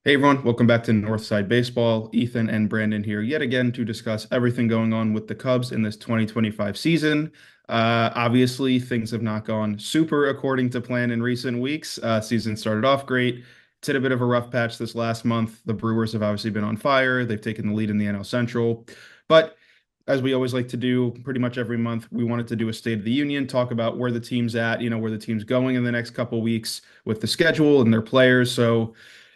Hey everyone, welcome back to Northside Baseball. Ethan and Brandon here yet again to discuss everything going on with the Cubs in this 2025 season. Obviously, things have not gone super according to plan in recent weeks. Season started off great. It's hit a bit of a rough patch this last month. The Brewers have obviously been on fire. They've taken the lead in the NL Central. But as we always like to do pretty much every month, we wanted to do a State of the Union, talk about where the team's at, where the team's going in the next couple weeks with the schedule and their players. So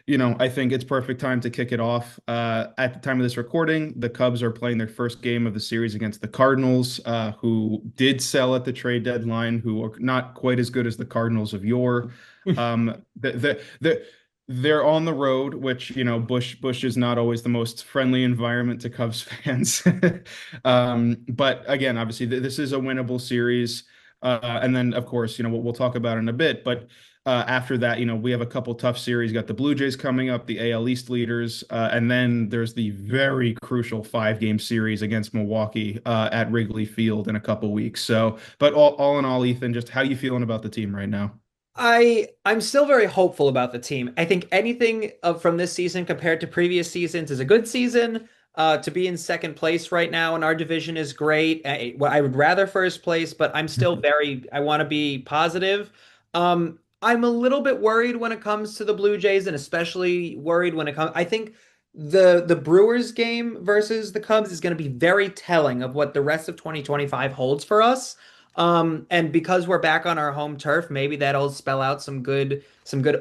I think it's perfect time to kick it off. At the time of this recording, the Cubs are playing their first game of the series against the Cardinals, who did sell at the trade deadline, who are not quite as good as the Cardinals of yore. They're on the road, which, Bush is not always the most friendly environment to Cubs fans. But again, obviously, this is a winnable series. And then, of course, we'll talk about it in a bit, but after that, we have a couple tough series. Got the Blue Jays coming up, the AL East leaders, and then there's the very crucial five-game series against Milwaukee at Wrigley Field in a couple weeks. So, but all in all, Ethan, just how you feeling about the team right now? I'm still very hopeful about the team. I think anything from this season compared to previous seasons is a good season. To be in second place right now in our division is great. I would rather first place, but I'm still I want to be positive. I'm a little bit worried when it comes to the Blue Jays, and especially worried when it comes. I think the Brewers game versus the Cubs is going to be very telling of what the rest of 2025 holds for us. And because we're back on our home turf, maybe that'll spell out some good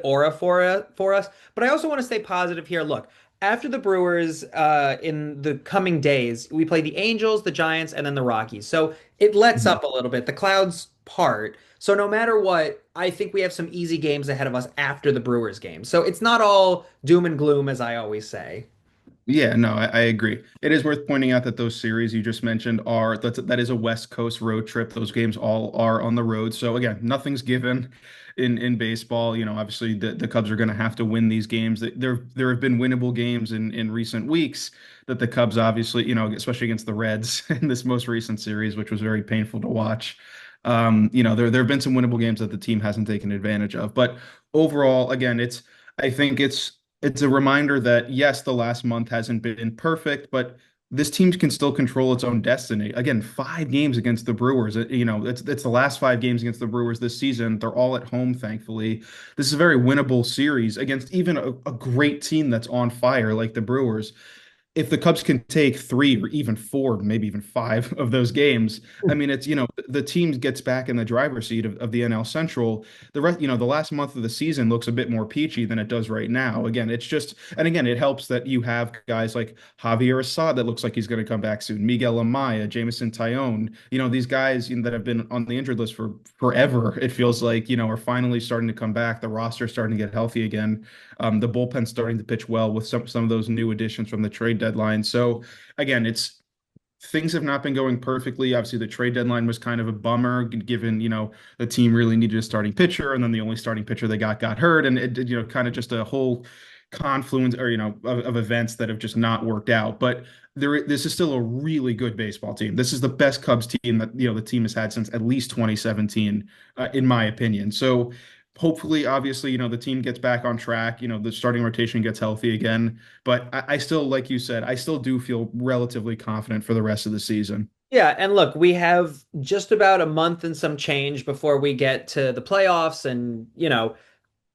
aura for us. But I also want to stay positive here. Look, after the Brewers, in the coming days, we play the Angels, the Giants, and then the Rockies. So it lets up a little bit. The clouds part. So no matter what, I think we have some easy games ahead of us after the Brewers game. So it's not all doom and gloom, as I always say. Yeah, no, I agree. It is worth pointing out that those series you just mentioned that is a West Coast road trip. Those games all are on the road. So again, nothing's given in baseball. Obviously the Cubs are going to have to win these games. There have been winnable games in recent weeks that the Cubs obviously, especially against the Reds in this most recent series, which was very painful to watch. There have been some winnable games that the team hasn't taken advantage of. But overall, again, I think it's a reminder that yes, the last month hasn't been perfect, but this team can still control its own destiny. Again, 5 games against the Brewers. It's the last 5 games against the Brewers this season. They're all at home, thankfully. This is a very winnable series against even a great team that's on fire like the Brewers. If the Cubs can take 3 or even 4, maybe even 5 of those games, I mean, the team gets back in the driver's seat of the NL Central. The rest, the last month of the season looks a bit more peachy than it does right now. Again, and again, it helps that you have guys like Javier Assad that looks like he's going to come back soon, Miguel Amaya, Jamison Tyone, these guys that have been on the injured list for forever. It feels like, are finally starting to come back. The roster's starting to get healthy again. The bullpen's starting to pitch well with some of those new additions from the trade deadline. So again, it's things have not been going perfectly. Obviously, the trade deadline was kind of a bummer, given the team really needed a starting pitcher, and then the only starting pitcher they got hurt, and it kind of just a whole confluence or of events that have just not worked out. But this is still a really good baseball team. This is the best Cubs team that the team has had since at least 2017, in my opinion. So hopefully, obviously, the team gets back on track. The starting rotation gets healthy again. But I still, like you said, I still do feel relatively confident for the rest of the season. Yeah, and look, we have just about a month and some change before we get to the playoffs, and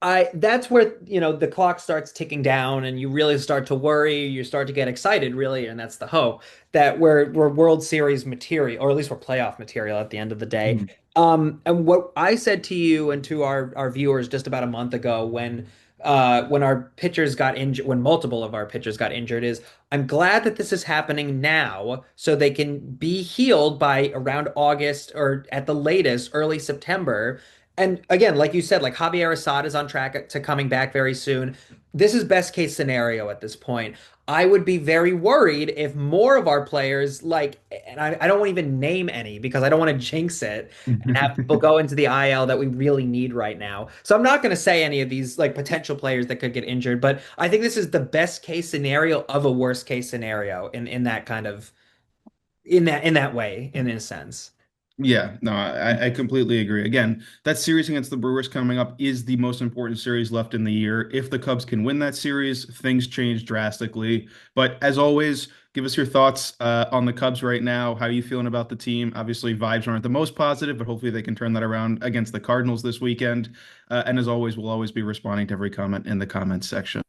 I that's where, the clock starts ticking down and you really start to worry, you start to get excited really, and that's the hope that we're World Series material, or at least we're playoff material at the end of the day. Mhm. And what I said to you and to our viewers just about a month ago when our pitchers got injured, when multiple of our pitchers got injured, is I'm glad that this is happening now so they can be healed by around August or at the latest early September. And again, like you said, like Javier Assad is on track to coming back very soon. This is best case scenario at this point. I would be very worried if more of our players, and I don't want to even name any because I don't want to jinx it and have people go into the IL that we really need right now. So I'm not going to say any of these like potential players that could get injured, but I think this is the best case scenario of a worst case scenario in that kind of in that way, in a sense. Yeah, no, I completely agree. Again, that series against the Brewers coming up is the most important series left in the year. If the Cubs can win that series, things change drastically. But as always, give us your thoughts on the Cubs right now. How are you feeling about the team? Obviously, vibes aren't the most positive, but hopefully they can turn that around against the Cardinals this weekend. And as always, we'll always be responding to every comment in the comments section.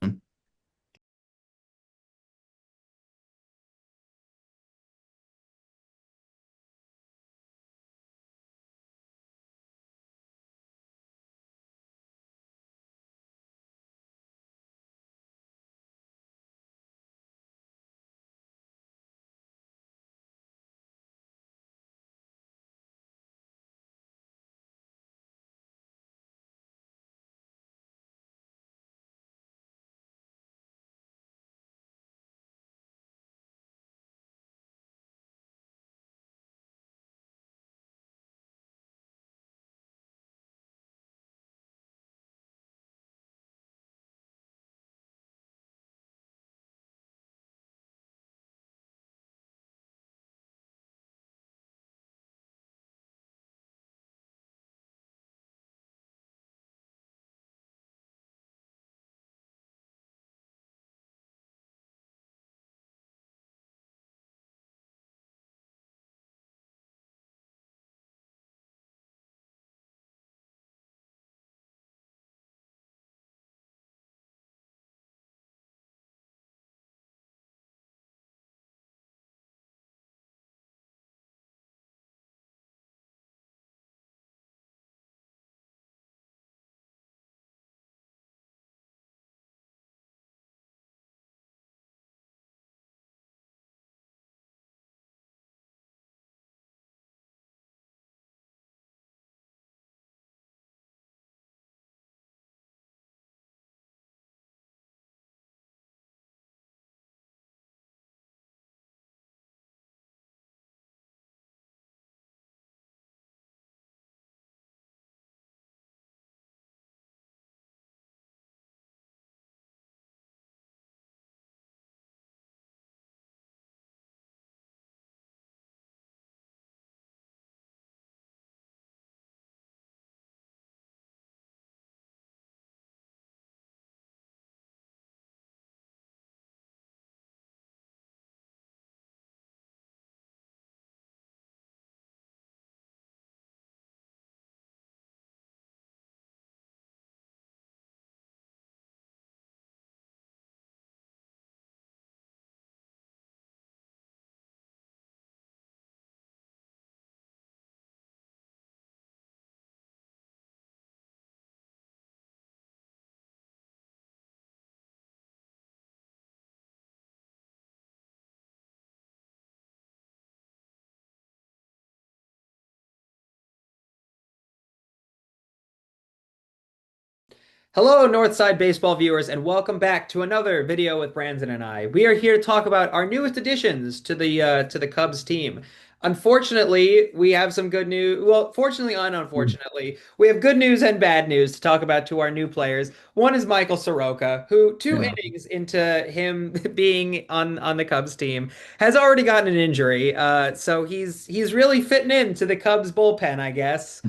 Hello, Northside baseball viewers, and welcome back to another video with Brandon and I. We are here to talk about our newest additions to the Cubs team. Unfortunately, we have some good news. Well, fortunately and unfortunately, we have good news and bad news to talk about to our new players. One is Michael Soroka, who two Yeah. innings into him being on the Cubs team has already gotten an injury. So he's really fitting into the Cubs bullpen, I guess.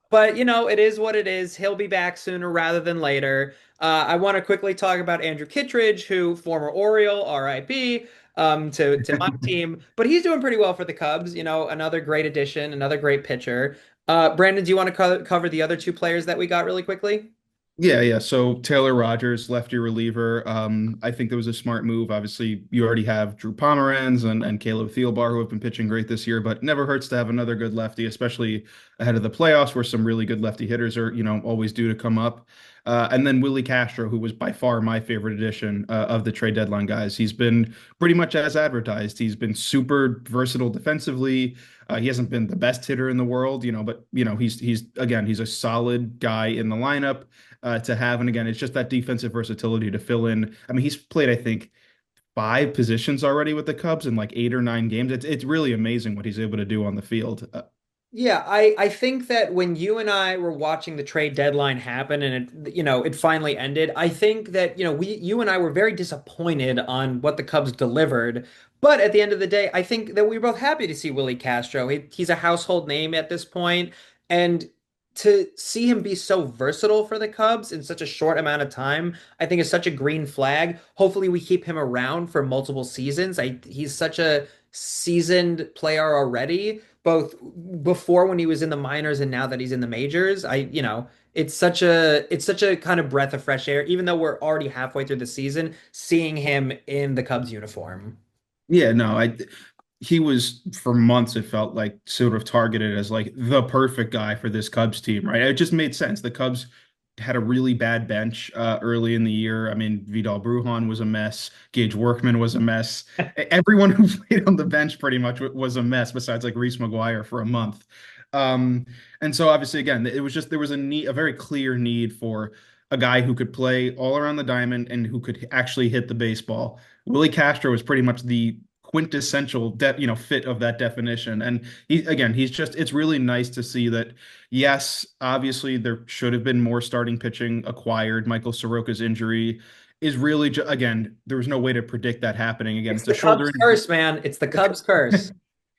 But it is what it is. He'll be back sooner rather than later. I want to quickly talk about Andrew Kittredge, who former Oriole, RIP, to my team, but he's doing pretty well for the Cubs. Another great addition, another great pitcher. Brandon, do you want to cover the other two players that we got really quickly? Yeah, yeah. So Taylor Rogers, lefty reliever. I think that was a smart move. Obviously, you already have Drew Pomeranz and Caleb Thielbar who have been pitching great this year, but never hurts to have another good lefty, especially ahead of the playoffs where some really good lefty hitters are, always due to come up. And then Willie Castro, who was by far my favorite addition of the trade deadline guys. He's been pretty much as advertised. He's been super versatile defensively. He hasn't been the best hitter in the world, but he's again, he's a solid guy in the lineup to have. And again, it's just that defensive versatility to fill in. I mean, he's played, I think, five positions already with the Cubs in like 8 or 9 games. It's really amazing what he's able to do on the field. Yeah, I think that when you and I were watching the trade deadline happen and it finally ended, I think that, you and I were very disappointed on what the Cubs delivered. But at the end of the day, I think that we were both happy to see Willie Castro. He's a household name at this point, and to see him be so versatile for the Cubs in such a short amount of time, I think is such a green flag. Hopefully, we keep him around for multiple seasons. He's such a seasoned player already, both before when he was in the minors and now that he's in the majors. It's such a kind of breath of fresh air, even though we're already halfway through the season, seeing him in the Cubs uniform. Yeah, no, he was for months, it felt like sort of targeted as like the perfect guy for this Cubs team, right? It just made sense. The Cubs had a really bad bench early in the year. I mean, Vidal Brujan was a mess. Gage Workman was a mess. Everyone who played on the bench pretty much was a mess, besides like Reese McGuire for a month. Um, and so obviously, again, it was just there was a very clear need for a guy who could play all around the diamond and who could actually hit the baseball. Willie Castro was pretty much the quintessential fit of that definition. And he's just it's really nice to see that. Yes, obviously there should have been more starting pitching acquired. Michael Soroka's injury is really again, there was no way to predict that happening. Again, It's it's a the Cubs shoulder curse, man. It's the Cubs curse.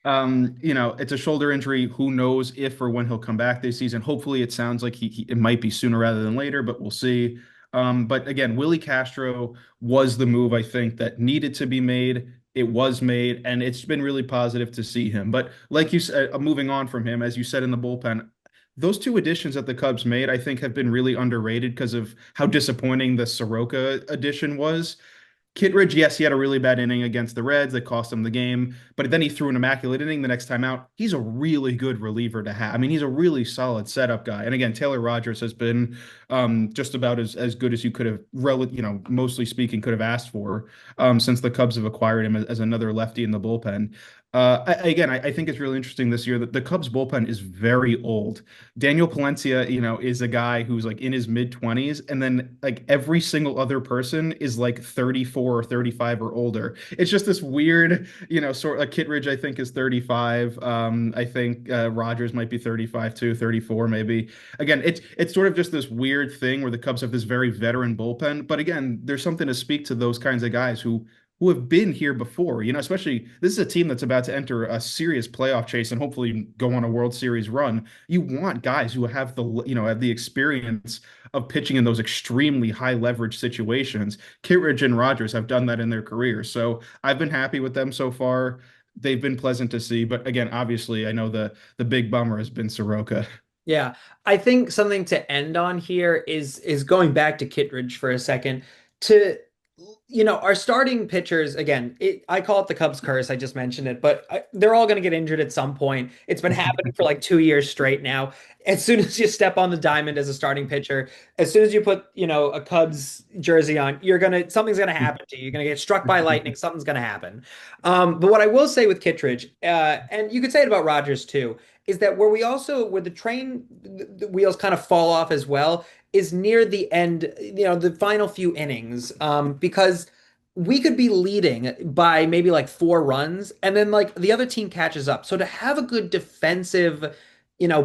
it's a shoulder injury. Who knows if or when he'll come back this season? Hopefully, it sounds like it might be sooner rather than later, but we'll see. But again, Willie Castro was the move I think that needed to be made. It was made, and it's been really positive to see him. But like you said, moving on from him, as you said in the bullpen, those two additions that the Cubs made, I think, have been really underrated because of how disappointing the Soroka addition was. Kittredge, yes, he had a really bad inning against the Reds that cost him the game, but then he threw an immaculate inning the next time out. He's a really good reliever to have. I mean, he's a really solid setup guy. And again, Taylor Rogers has been just about as good as you could have, mostly speaking, could have asked for since the Cubs have acquired him as another lefty in the bullpen. I think it's really interesting this year that the Cubs bullpen is very old. Daniel Palencia, is a guy who's like in his mid 20s, and then like every single other person is like 34 or 35 or older. It's just this weird, sort of Kittredge, I think, is 35. I think Rogers might be 35 too, 34 maybe. Again, it's sort of just this weird thing where the Cubs have this very veteran bullpen. But again, there's something to speak to those kinds of guys who have been here before, especially this is a team that's about to enter a serious playoff chase and hopefully go on a World Series run. You want guys who have the experience of pitching in those extremely high leverage situations. Kittredge and Rogers have done that in their careers. So I've been happy with them so far. They've been pleasant to see, but again, obviously, I know the big bummer has been Soroka. Yeah, I think something to end on here is going back to Kittredge for a second. To our starting pitchers again. I call it the Cubs curse. I just mentioned it, but they're all going to get injured at some point. It's been happening for like 2 years straight now. As soon as you step on the diamond as a starting pitcher, as soon as you put a Cubs jersey on, something's gonna happen to you. You're gonna get struck by lightning. Something's gonna happen. But what I will say with Kittredge, and you could say it about Rogers too, is that where the the wheels kind of fall off as well is near the end, the final few innings, because we could be leading by maybe like 4 runs, and then like the other team catches up. So to have a good defensive,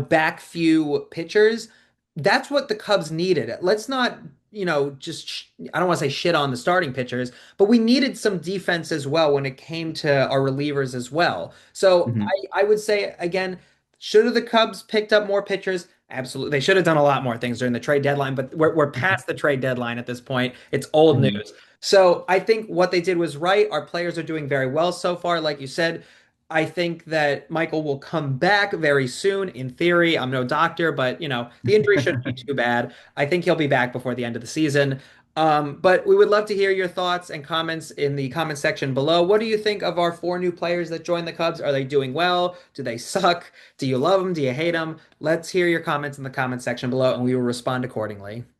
back few pitchers, that's what the Cubs needed. Let's not, I don't want to say shit on the starting pitchers, but we needed some defense as well when it came to our relievers as well. So Mhm. I would say again, should have the Cubs picked up more pitchers? Absolutely. They should have done a lot more things during the trade deadline, but we're past the trade deadline at this point. It's old Mhm. news. So I think what they did was right. Our players are doing very well so far. Like you said, I think that Michael will come back very soon. In theory, I'm no doctor, but the injury shouldn't be too bad. I think he'll be back before the end of the season. But we would love to hear your thoughts and comments in the comment section below. What do you think of our 4 new players that joined the Cubs? Are they doing well? Do they suck? Do you love them? Do you hate them? Let's hear your comments in the comment section below, and we will respond accordingly.